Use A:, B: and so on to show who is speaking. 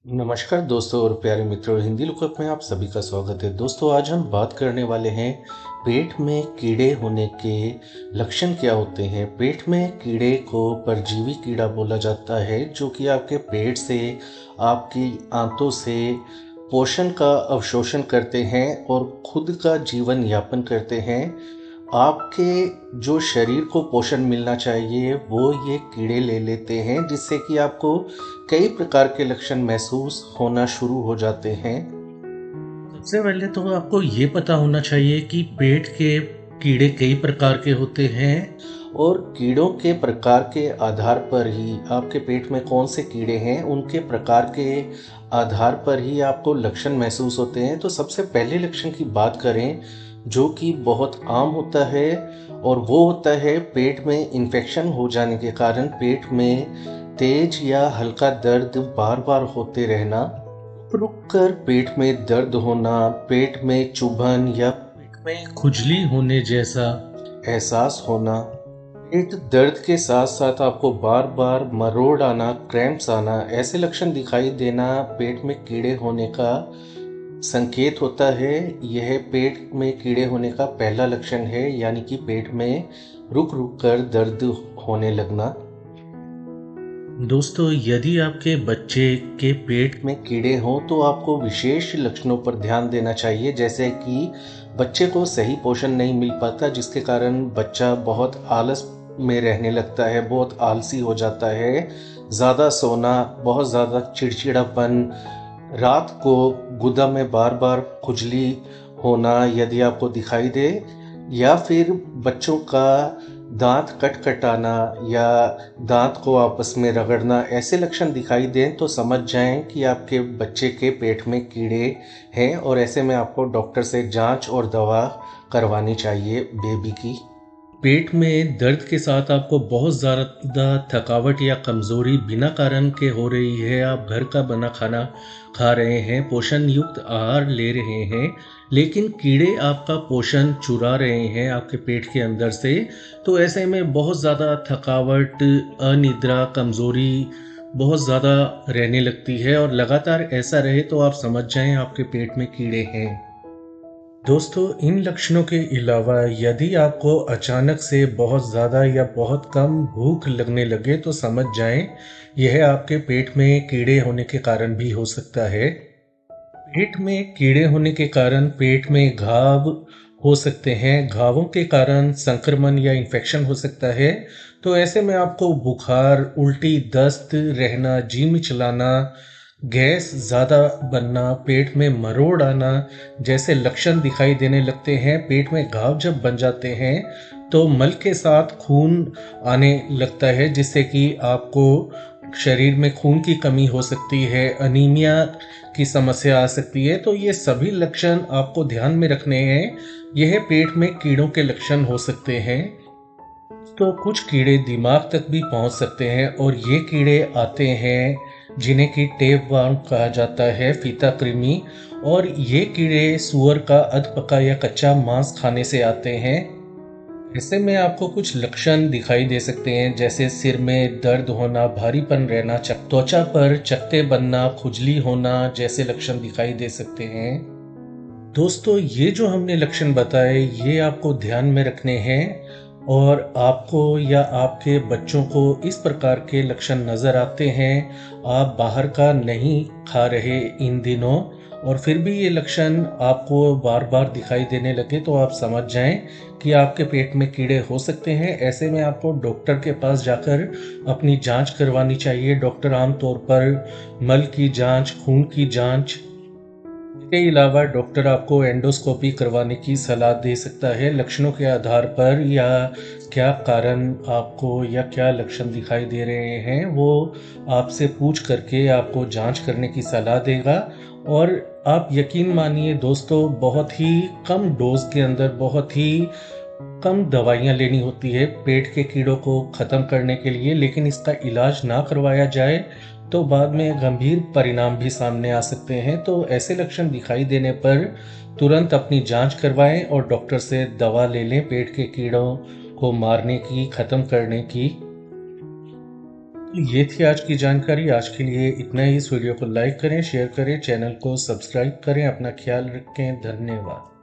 A: नमस्कार दोस्तों और प्यारे मित्रों, हिंदी लुकअप में आप सभी का स्वागत है। दोस्तों, आज हम बात करने वाले हैं पेट में कीड़े होने के लक्षण क्या होते हैं। पेट में कीड़े को परजीवी कीड़ा बोला जाता है, जो कि आपके पेट से, आपकी आंतों से पोषण का अवशोषण करते हैं और खुद का जीवन यापन करते हैं। आपके जो शरीर को पोषण मिलना चाहिए वो ये कीड़े ले लेते हैं, जिससे कि आपको कई प्रकार के लक्षण महसूस होना शुरू हो जाते हैं। सबसे पहले तो आपको ये पता होना चाहिए कि पेट के कीड़े कई प्रकार के होते हैं और कीड़ों के प्रकार के आधार पर ही आपके पेट में कौन से कीड़े हैं, उनके प्रकार के आधार पर ही आपको लक्षण महसूस होते हैं। तो सबसे पहले लक्षण की बात करें, जो कि बहुत आम होता है, और वो होता है पेट में इन्फेक्शन हो जाने के कारण पेट में तेज या हल्का दर्द बार बार होते रहना, रुक कर पेट में दर्द होना, पेट में चुभन या पेट में खुजली होने जैसा एहसास होना, पेट दर्द के साथ साथ आपको बार बार मरोड़ आना, क्रैम्प्स आना, ऐसे लक्षण दिखाई देना पेट में कीड़े होने का संकेत होता है। यह पेट में कीड़े होने का पहला लक्षण है, यानी कि पेट में रुक रुक कर दर्द होने लगना। दोस्तों, यदि आपके बच्चे के पेट में कीड़े हों तो आपको विशेष लक्षणों पर ध्यान देना चाहिए, जैसे कि बच्चे को सही पोषण नहीं मिल पाता, जिसके कारण बच्चा बहुत आलस में रहने लगता है, बहुत आलसी हो जाता है, ज़्यादा सोना, बहुत ज़्यादा चिड़चिड़ापन, रात को गुदा में बार बार खुजली होना यदि आपको दिखाई दे, या फिर बच्चों का दांत कटकटाना या दांत को आपस में रगड़ना, ऐसे लक्षण दिखाई दें तो समझ जाएं कि आपके बच्चे के पेट में कीड़े हैं, और ऐसे में आपको डॉक्टर से जांच और दवा करवानी चाहिए बेबी की। पेट में दर्द के साथ आपको बहुत ज़्यादा थकावट या कमज़ोरी बिना कारण के हो रही है, आप घर का बना खाना खा रहे हैं, पोषण युक्त आहार ले रहे हैं, लेकिन कीड़े आपका पोषण चुरा रहे हैं आपके पेट के अंदर से, तो ऐसे में बहुत ज़्यादा थकावट, अनिद्रा, कमज़ोरी बहुत ज़्यादा रहने लगती है, और लगातार ऐसा रहे तो आप समझ जाएं आपके पेट में कीड़े हैं। दोस्तों, इन लक्षणों के अलावा यदि आपको अचानक से बहुत ज़्यादा या बहुत कम भूख लगने लगे तो समझ जाएं यह आपके पेट में कीड़े होने के कारण भी हो सकता है। पेट में कीड़े होने के कारण पेट में घाव हो सकते हैं, घावों के कारण संक्रमण या इन्फेक्शन हो सकता है। तो ऐसे में आपको बुखार, उल्टी, दस्त रहना, जी मिचलाना, गैस ज़्यादा बनना, पेट में मरोड़ आना जैसे लक्षण दिखाई देने लगते हैं। पेट में घाव जब बन जाते हैं तो मल के साथ खून आने लगता है, जिससे कि आपको शरीर में खून की कमी हो सकती है, अनीमिया की समस्या आ सकती है। तो ये सभी लक्षण आपको ध्यान में रखने हैं, यह पेट में कीड़ों के लक्षण हो सकते हैं। तो कुछ कीड़े दिमाग तक भी पहुंच सकते हैं, और ये कीड़े आते हैं जिन्हें कि टेपवर्म कहा जाता है, फीता कृमि, और ये कीड़े सूअर का अधपका या कच्चा मांस खाने से आते हैं। ऐसे में आपको कुछ लक्षण दिखाई दे सकते हैं, जैसे सिर में दर्द होना, भारीपन रहना, त्वचा पर चकत्ते बनना, खुजली होना जैसे लक्षण दिखाई दे सकते हैं। दोस्तों, ये जो हमने लक्षण बताए ये आपको ध्यान में रखने हैं, और आपको या आपके बच्चों को इस प्रकार के लक्षण नज़र आते हैं, आप बाहर का नहीं खा रहे इन दिनों, और फिर भी ये लक्षण आपको बार बार दिखाई देने लगे, तो आप समझ जाएं कि आपके पेट में कीड़े हो सकते हैं। ऐसे में आपको डॉक्टर के पास जाकर अपनी जांच करवानी चाहिए। डॉक्टर आमतौर पर मल की जांच, खून की जांच के अलावा डॉक्टर आपको एंडोस्कोपी करवाने की सलाह दे सकता है लक्षणों के आधार पर, या क्या कारण आपको या क्या लक्षण दिखाई दे रहे हैं वो आपसे पूछ करके आपको जांच करने की सलाह देगा। और आप यकीन मानिए दोस्तों, बहुत ही कम डोज के अंदर बहुत ही कम दवाइयाँ लेनी होती है पेट के कीड़ों को ख़त्म करने के लिए, लेकिन इसका इलाज ना करवाया जाए तो बाद में गंभीर परिणाम भी सामने आ सकते हैं। तो ऐसे लक्षण दिखाई देने पर तुरंत अपनी जांच करवाएं और डॉक्टर से दवा ले लें पेट के कीड़ों को मारने की, ख़त्म करने की। तो ये थी आज की जानकारी। आज के लिए इतना ही। इस वीडियो को लाइक करें, शेयर करें, चैनल को सब्सक्राइब करें। अपना ख्याल रखें। धन्यवाद।